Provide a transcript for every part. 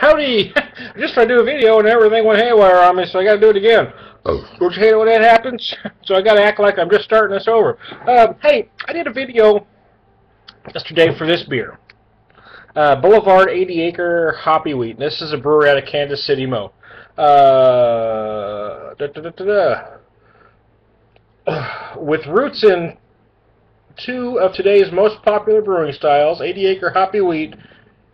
Howdy! I just tried to do a video and everything went haywire on me, so I got to do it again. Oh. Don't you hate it when that happens? So I got to act like I'm just starting this over. Hey, I did a video yesterday for this beer. Boulevard 80 Acre Hoppy Wheat. This is a brewery out of Kansas City, Mo. With roots in two of today's most popular brewing styles, 80 Acre Hoppy Wheat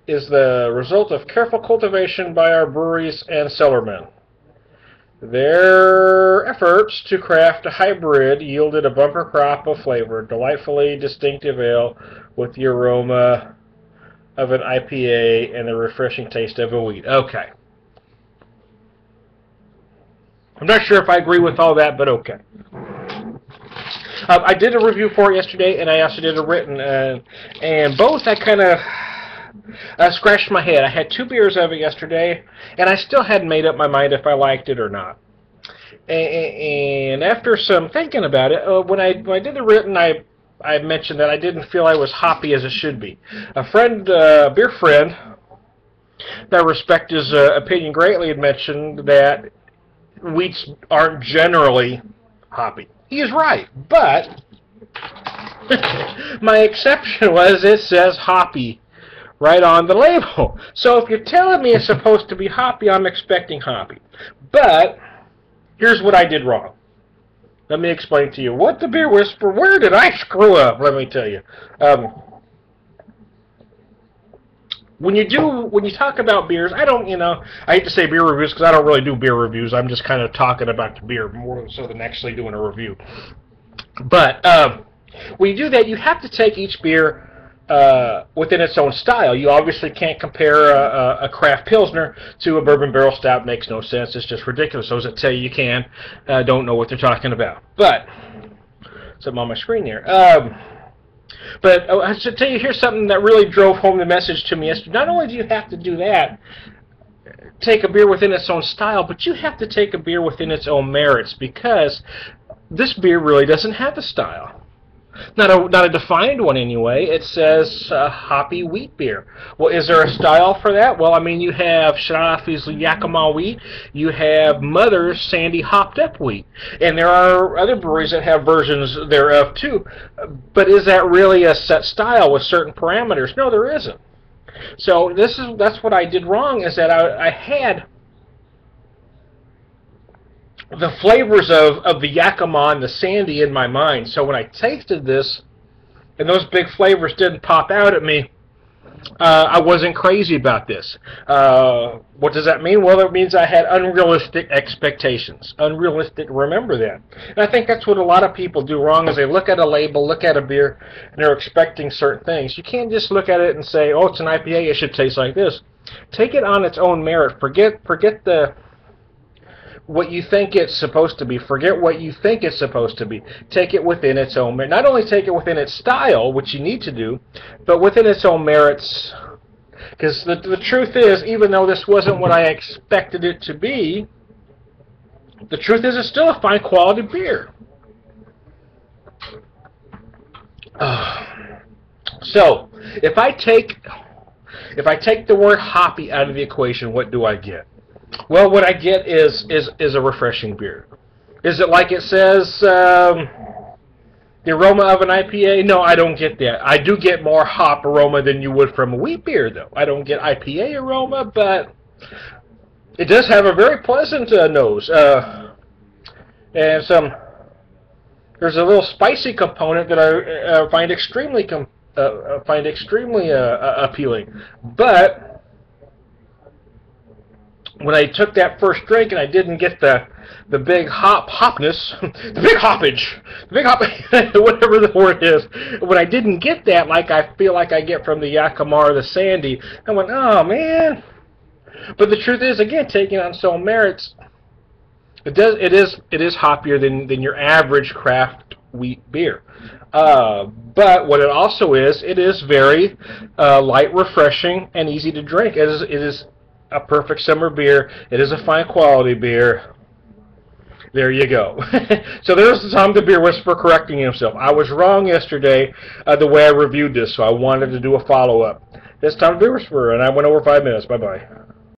is the result of careful cultivation by our breweries and cellarmen. Their efforts to craft a hybrid yielded a bumper crop of flavor, delightfully distinctive ale with the aroma of an IPA and the refreshing taste of a wheat. Okay. I'm not sure if I agree with all that, but okay. I did a review for it yesterday, and I also did a written, and both I kind of scratched my head. I had 2 beers of it yesterday, and I still hadn't made up my mind if I liked it or not. And after some thinking about it, when I did the written, I mentioned that I didn't feel I was hoppy as it should be. A friend, beer friend, that I respect his opinion greatly, had mentioned that wheats aren't generally hoppy. He is right, but my exception was it says hoppy right on the label. So if you're telling me it's supposed to be hoppy, I'm expecting hoppy. But here's what I did wrong. Let me explain to you. What the Beer Whisperer, where did I screw up? Let me tell you. When you talk about beers, I hate to say beer reviews because I don't really do beer reviews. I'm just kind of talking about the beer more so than actually doing a review. But when you do that, you have to take each beer within its own style. You obviously can't compare a craft Pilsner to a bourbon barrel stout. Makes no sense. It's just ridiculous. Those that tell you can don't know what they're talking about. But something on my screen here. But I should tell you, here's something that really drove home the message to me yesterday. Not only do you have to do that, take a beer within its own style, but you have to take a beer within its own merits, because this beer really doesn't have a style. Not a defined one anyway. It says hoppy wheat beer. Well, is there a style for that? Well, I mean, you have Sharafi's Yakima wheat. You have Mother's Sandy hopped up wheat. And there are other breweries that have versions thereof too. But is that really a set style with certain parameters? No, there isn't. So that's what I did wrong, is that I had the flavors of the Yakima and the Sandy in my mind. So when I tasted this, and those big flavors didn't pop out at me, I wasn't crazy about this. What does that mean? Well, it means I had unrealistic expectations. Unrealistic, remember that. And I think that's what a lot of people do wrong, is they look at a label, look at a beer, and they're expecting certain things. You can't just look at it and say, oh, it's an IPA, it should taste like this. Take it on its own merit. Forget what you think it's supposed to be. Forget what you think it's supposed to be. Take it within its own merit. Not only take it within its style, which you need to do, but within its own merits. Because the truth is, even though this wasn't what I expected it to be, the truth is it's still a fine quality beer. So, if I take the word hoppy out of the equation, what do I get? Well, what I get is a refreshing beer. Is it like it says, the aroma of an IPA? No, I don't get that. I do get more hop aroma than you would from a wheat beer, though. I don't get IPA aroma, but it does have a very pleasant nose. And there's a little spicy component that I find extremely appealing. But when I took that first drink and I didn't get the big hopness, the big hoppage, whatever the word is, when I didn't get that, like I feel like I get from the Yakima or the Sandy, I went, oh man. But the truth is, again, taking on its own merits, it is hoppier than your average craft wheat beer. But what it also is, it is very light, refreshing, and easy to drink. It is a perfect summer beer. It is a fine quality beer. There you go. So there's Tom the Beer Whisperer correcting himself. I was wrong yesterday the way I reviewed this, so I wanted to do a follow-up. It's Tom the Beer Whisperer, and I went over 5 minutes. Bye-bye.